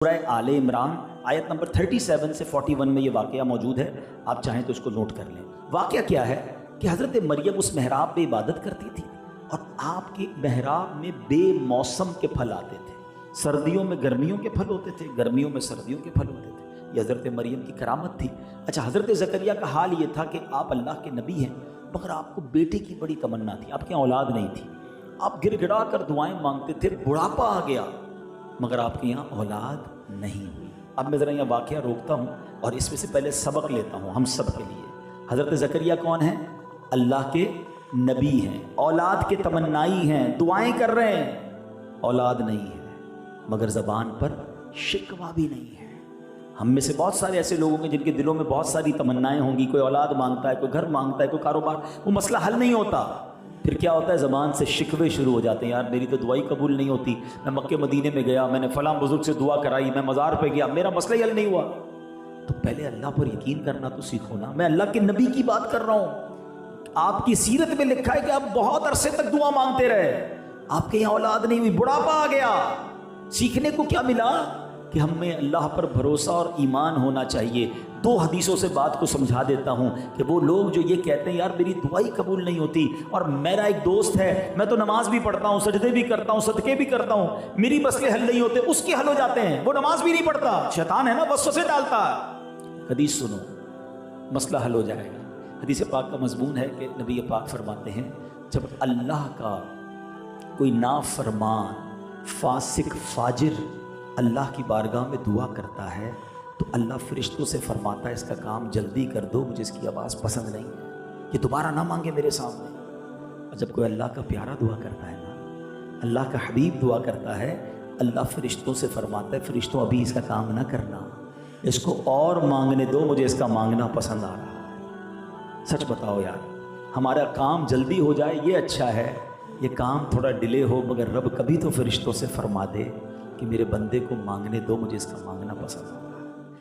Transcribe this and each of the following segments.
सूरह आले इमरान आयत नंबर 37 से 41 में ये वाक़या मौजूद है। आप चाहें तो इसको नोट कर लें। वाक़या क्या है कि हज़रत मरियम उस महराब पे इबादत करती थी और आपके महराब में बेमौसम के फल आते थे। सर्दियों में गर्मियों के फल होते थे, गर्मियों में सर्दियों के फल होते थे। ये हज़रत मरियम की करामत थी। अच्छा, हज़रत ज़करिया का हाल ये था कि आप अल्लाह के नबी हैं, मगर आपको बेटे की बड़ी तमन्ना थी, आपके यहाँ औलाद नहीं थी। आप गिड़गिड़ा कर दुआएं मांगते थे, बुढ़ापा आ गया मगर आपके यहाँ औलाद नहीं हुई। अब मैं ज़रा यहाँ वाक़या रोकता हूँ और इसमें से पहले सबक लेता हूँ हम सब के लिए। हज़रत ज़करिया कौन है? अल्लाह के नबी हैं, औलाद के तमन्नाई हैं, दुआएं कर रहे हैं, औलाद नहीं है मगर ज़बान पर शिकवा भी नहीं है। हम में से बहुत सारे ऐसे लोग होंगे जिनके दिलों में बहुत सारी तमन्नाएं होंगी, कोई औलाद मांगता है, कोई घर मांगता है, कोई कारोबार, वो मसला हल नहीं होता। फिर क्या होता है, ज़बान से शिकवे शुरू हो जाते हैं, यार मेरी तो दुआई कबूल नहीं होती, मैं मक्के मदीने में गया, मैंने फ़लाँ बुज़ुर्ग से दुआ कराई, मैं मज़ार पे गया, मेरा मसला ही हल नहीं हुआ। तो पहले अल्लाह पर यकीन करना तो सीखो ना। मैं अल्लाह के नबी की बात कर रहा हूँ। आपकी सीरत में लिखा है कि आप बहुत अरसे तक दुआ मांगते रहे, आपके यहाँ औलाद नहीं हुई, बुढ़ापा आ गया। सीखने को क्या मिला कि हमें अल्लाह पर भरोसा और ईमान होना चाहिए। दो हदीसों से बात को समझा देता हूँ कि वो लोग जो ये कहते हैं यार मेरी दुआई कबूल नहीं होती, और मेरा एक दोस्त है, मैं तो नमाज भी पढ़ता हूँ, सजदे भी करता हूँ, सदके भी करता हूँ, मेरी मसले हल नहीं होते, उसके हल हो जाते हैं, वो नमाज भी नहीं पढ़ता। शैतान है ना, वसवसे डालता है। हदीस सुनो, मसला हल हो जाएगा। हदीस पाक का मजमून है कि नबी पाक फरमाते हैं, जब अल्लाह का कोई नाफरमान फासिक फाजिर अल्लाह की बारगाह में दुआ करता है तो अल्लाह फरिश्तों से फरमाता है इसका काम जल्दी कर दो, मुझे इसकी आवाज़ पसंद नहीं है, ये दोबारा ना मांगे मेरे सामने। और जब कोई अल्लाह का प्यारा दुआ करता है ना, अल्लाह का हबीब दुआ करता है, अल्लाह फरिश्तों से फरमाता है फरिश्तों अभी इसका काम ना करना, इसको और मांगने दो, मुझे इसका मांगना पसंद आ रहा है। सच बताओ यार, हमारा काम जल्दी हो जाए ये अच्छा है, ये काम थोड़ा डिले हो, मगर रब कभी तो फरिश्तों से फरमा दे कि मेरे बंदे को मांगने दो, मुझे इसका मांगना पसंद आ रहा है।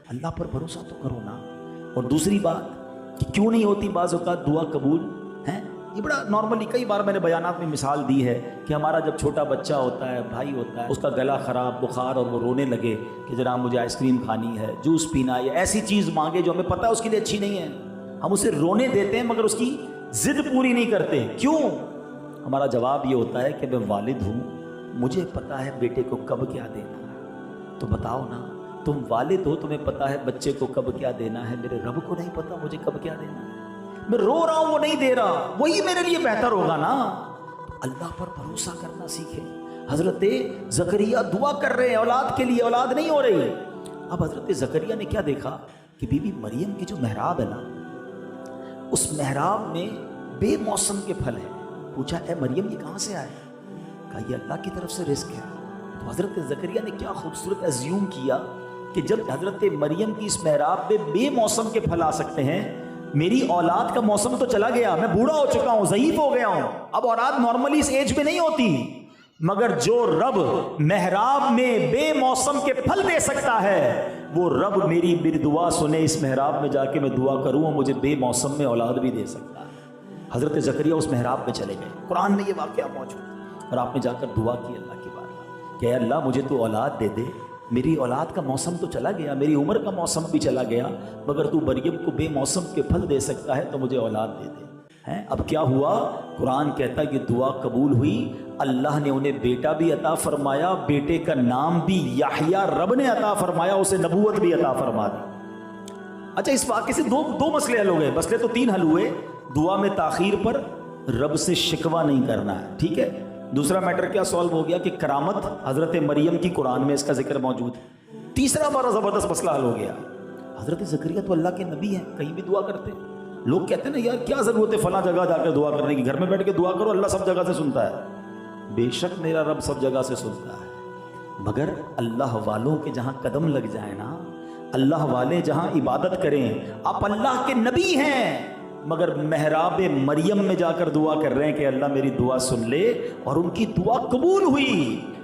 अल्लाह पर भरोसा तो करो ना। और दूसरी बात कि क्यों नहीं होती बाज़ औक़ात दुआ कबूल है, ये बड़ा नॉर्मली कई बार मैंने बयानात में मिसाल दी है कि हमारा जब छोटा बच्चा होता है, भाई होता है, उसका गला ख़राब, बुखार, और वो रोने लगे कि जनाब मुझे आइसक्रीम खानी है, जूस पीना है, या ऐसी चीज़ मांगे जो हमें पता है उसके लिए अच्छी नहीं है, हम उसे रोने देते हैं मगर उसकी ज़िद पूरी नहीं करते। क्यों? हमारा जवाब ये होता है कि मैं वालिद हूँ, मुझे पता है बेटे को कब क्या देना है। तो बताओ ना, तुम वालिद हो, तुम्हें पता है बच्चे को कब क्या देना है, मेरे रब को नहीं पता मुझे कब क्या देना है। मैं रो रहा हूं, वो नहीं दे रहा, वही मेरे लिए बेहतर होगा ना। तो अल्लाह पर भरोसा करना सीखे। हजरत ज़करिया दुआ कर रहे हैं औलाद के लिए, औलाद नहीं हो रही। अब हजरत ज़करिया ने क्या देखा कि बीबी मरियम की जो महराब है ना, उस महराब में बेमौसम के फल है। पूछा, ए मरियम ये कहाँ से आए? कहा ये अल्लाह की तरफ से रिस्क है। तो हजरत ज़करिया ने क्या खूबसूरत अज्यूम किया कि जब हजरत मरियम की इस महराब में बेमौसम के फल आ सकते हैं, मेरी औलाद का मौसम तो चला गया, मैं बूढ़ा हो चुका हूं, ज़ईफ हो गया हूं, अब औलाद नॉर्मली इस एज में नहीं होती, मगर जो रब महराब में बेमौसम के फल दे सकता है, वो रब मेरी दुआ सुने, इस महराब में जाके मैं दुआ करूं और मुझे बेमौसम में औलाद भी दे सकता है। हजरत ज़करिया उस महराब में चले गए, कुरान में ये वाक़या मौजूद, और आपने जाकर दुआ की अल्लाह की बारगाह कि अल्लाह मुझे तो औलाद दे दे, मेरी औलाद का मौसम तो चला गया, मेरी उम्र का मौसम भी चला गया, मगर तू मरियम को बेमौसम के फल दे सकता है तो मुझे औलाद दे दे। हैं? अब क्या हुआ? कुरान कहता है कि दुआ कबूल हुई, अल्लाह ने उन्हें बेटा भी अता फरमाया, बेटे का नाम भी याह्या रब ने अता फरमाया, उसे नबूवत भी अता फरमा दी। अच्छा, इस वाक़े से दो मसले हल हो गए। मसले तो तीन हल हुए। दुआ में ताख़ीर पर रब से शिकवा नहीं करना है, ठीक है। दूसरा मैटर क्या सॉल्व हो गया कि करामत हजरत मरियम की कुरान में इसका जिक्र मौजूद है। तीसरा बड़ा ज़बरदस्त मसला हल हो गया। हजरत ज़करिया तो अल्लाह के नबी हैं, कहीं भी दुआ करते हैं। लोग कहते हैं ना यार क्या ज़रूरत है फला जगह जाकर दुआ करने की, घर में बैठ के दुआ करो, अल्लाह सब जगह से सुनता है। बेशक मेरा रब सब जगह से सुनता है, मगर अल्लाह वालों के जहाँ कदम लग जाए ना, अल्लाह वाले जहाँ इबादत करें, आप अल्लाह के नबी हैं मगर महराब मरियम में जाकर दुआ कर रहे हैं कि अल्लाह मेरी दुआ सुन ले, और उनकी दुआ कबूल हुई।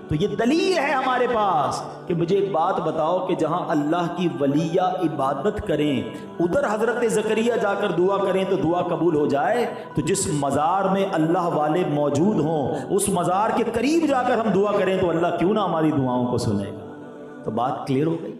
तो ये दलील है हमारे पास कि मुझे एक बात बताओ कि जहां अल्लाह की वलिया इबादत करें, उधर हजरत ज़करिया जाकर दुआ करें तो दुआ कबूल हो जाए, तो जिस मज़ार में अल्लाह वाले मौजूद हों, उस मज़ार के करीब जाकर हम दुआ करें तो अल्लाह क्यों ना हमारी दुआओं को सुनेगा। तो बात क्लियर हो गई।